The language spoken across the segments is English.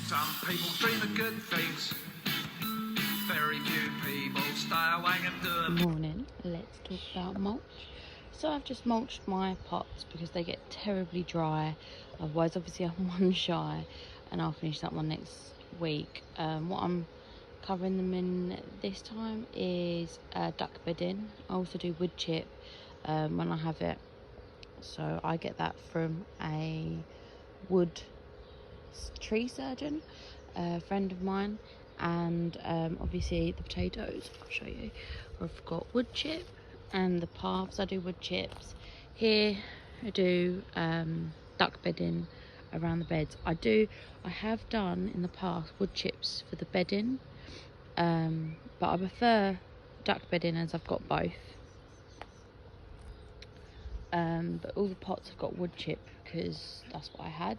Some people dream of good things. Very few people stay awake and do them. Good morning. Let's talk about mulch. So I've just mulched my pots because they get terribly dry. Otherwise, obviously, I'm one shy, and I'll finish that one next week. What I'm covering them in this time is duck bedding. I also do wood chip when I have it. So I get that from a wood tree surgeon, a friend of mine. And obviously the potatoes, I'll show you. I've got wood chip, and the paths I do wood chips. Here I do duck bedding around the beds. I have done in the past wood chips for the bedding, but I prefer duck bedding as I've got both. But all the pots have got wood chip because that's what I had.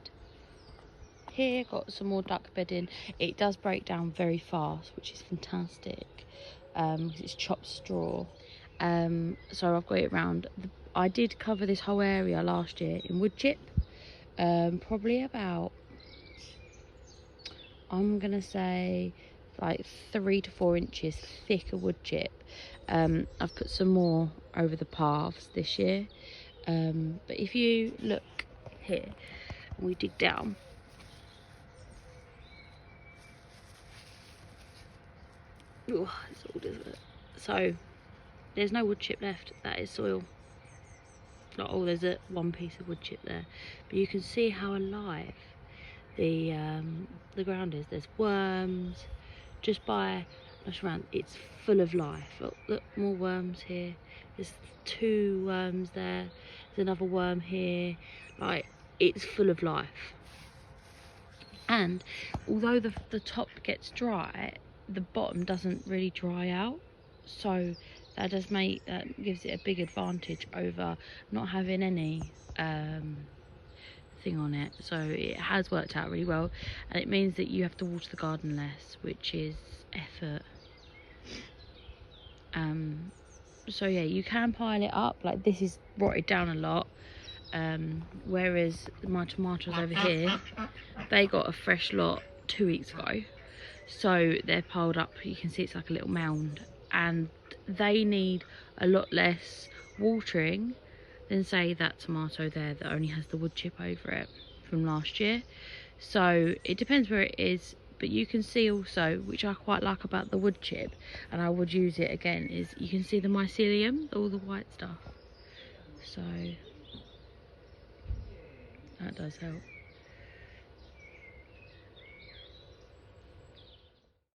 Here got some more duck bedding. It does break down very fast, which is fantastic, because it's chopped straw. So I've got it round. I did cover this whole area last year in wood chip, probably about, I'm gonna say, like 3 to 4 inches thick of wood chip. I've put some more over the paths this year, but if you look here, we dig down. Oh, it's old, isn't it? So there's no wood chip left. That is soil. Not all. There's one piece of wood chip there, but you can see how alive the ground is. There's worms just around. It's full of life. Look, more worms here. There's 2 worms there. There's another worm here. Like, it's full of life. And although the top gets dry, the bottom doesn't really dry out, so that gives it a big advantage over not having any thing on it. So it has worked out really well, and it means that you have to water the garden less, which is effort. So yeah, you can pile it up. Like, this is rotted down a lot, whereas my tomatoes over here, they got a fresh lot 2 weeks ago, so they're piled up. You can see it's like a little mound, and they need a lot less watering than, say, that tomato there that only has the wood chip over it from last year. So it depends where it is, but you can see also, which I quite like about the wood chip, and I would use it again, is you can see the mycelium, all the white stuff, so that does help.